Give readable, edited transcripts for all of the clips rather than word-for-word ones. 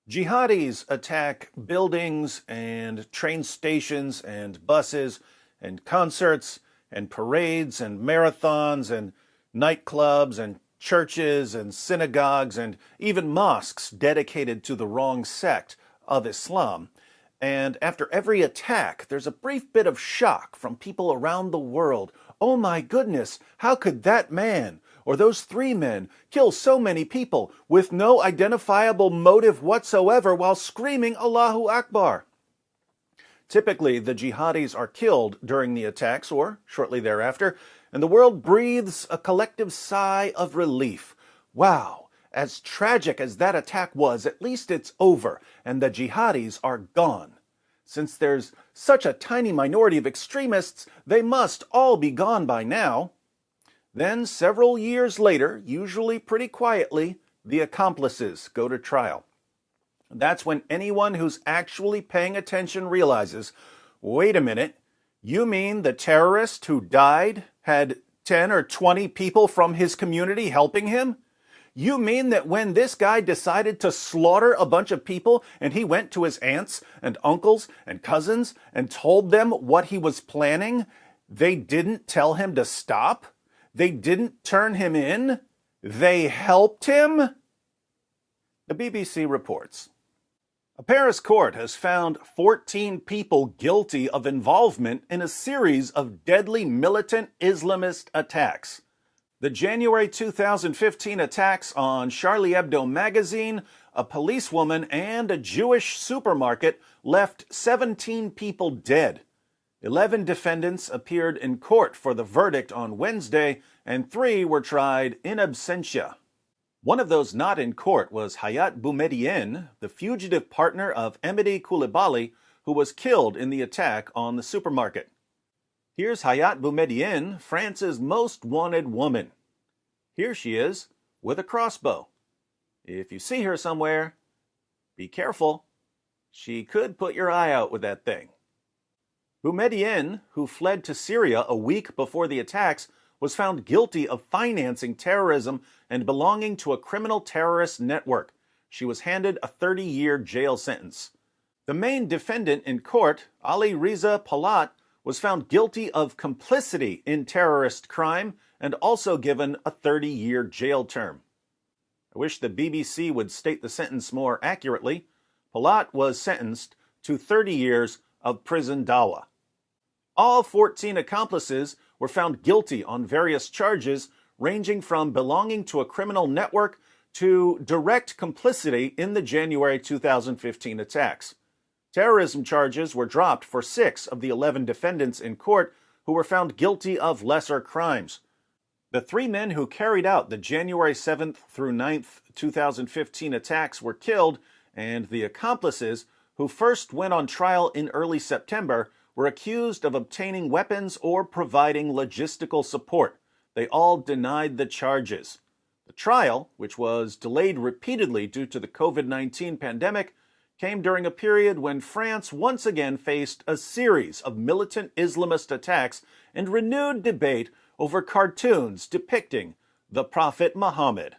Jihadis attack buildings and train stations and buses and concerts and parades and marathons and nightclubs and churches and synagogues and even mosques dedicated to the wrong sect of Islam. And after every attack, there's a brief bit of shock from people around the world. Oh my goodness, how could that man or those three men kill so many people with no identifiable motive whatsoever while screaming Allahu Akbar? Typically, the jihadis are killed during the attacks or shortly thereafter, and the world breathes a collective sigh of relief. Wow, as tragic as that attack was, at least it's over, and the jihadis are gone. Since there's such a tiny minority of extremists, they must all be gone by now. Then, several years later, usually pretty quietly, the accomplices go to trial. That's when anyone who's actually paying attention realizes, wait a minute, you mean the terrorist who died had 10 or 20 people from his community helping him? You mean that when this guy decided to slaughter a bunch of people and he went to his aunts and uncles and cousins and told them what he was planning, they didn't tell him to stop? They didn't turn him in? They helped him? The BBC reports. A Paris court has found 14 people guilty of involvement in a series of deadly militant Islamist attacks. The January 2015 attacks on Charlie Hebdo magazine, a policewoman, and a Jewish supermarket left 17 people dead. 11 defendants appeared in court for the verdict on Wednesday, and 3 were tried in absentia. One of those not in court was Hayat Boumeddiene, the fugitive partner of Mehdi Coulibaly, who was killed in the attack on the supermarket. Here's Hayat Boumeddiene, France's most wanted woman. Here she is, with a crossbow. If you see her somewhere, be careful. She could put your eye out with that thing. Boumeddiene, who fled to Syria a week before the attacks, was found guilty of financing terrorism and belonging to a criminal terrorist network. She was handed a 30-year jail sentence. The main defendant in court, Ali Reza Palat, was found guilty of complicity in terrorist crime and also given a 30-year jail term. I wish the BBC would state the sentence more accurately. Palat was sentenced to 30 years of prison dawa. All 14 accomplices were found guilty on various charges ranging from belonging to a criminal network to direct complicity in the January 2015 attacks. Terrorism charges were dropped for 6 of the 11 defendants in court who were found guilty of lesser crimes. The 3 men who carried out the January 7th through 9th, 2015 attacks were killed, and the accomplices, who first went on trial in early September, were accused of obtaining weapons or providing logistical support. They all denied the charges. The trial, which was delayed repeatedly due to the COVID-19 pandemic, came during a period when France once again faced a series of militant Islamist attacks and renewed debate over cartoons depicting the Prophet Muhammad.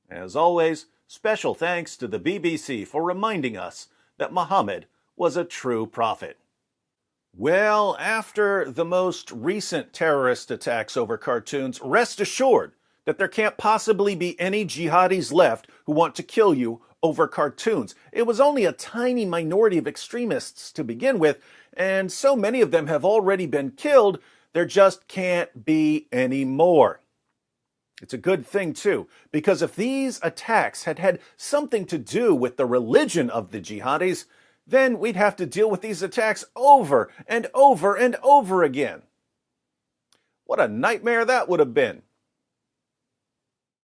As always, special thanks to the BBC for reminding us that Muhammad was a true prophet. Well, after the most recent terrorist attacks over cartoons, rest assured that there can't possibly be any jihadis left who want to kill you over cartoons. It was only a tiny minority of extremists to begin with, and so many of them have already been killed, there just can't be any more. It's a good thing, too, because if these attacks had had something to do with the religion of the jihadis, then we'd have to deal with these attacks over and over and over again. What a nightmare that would have been.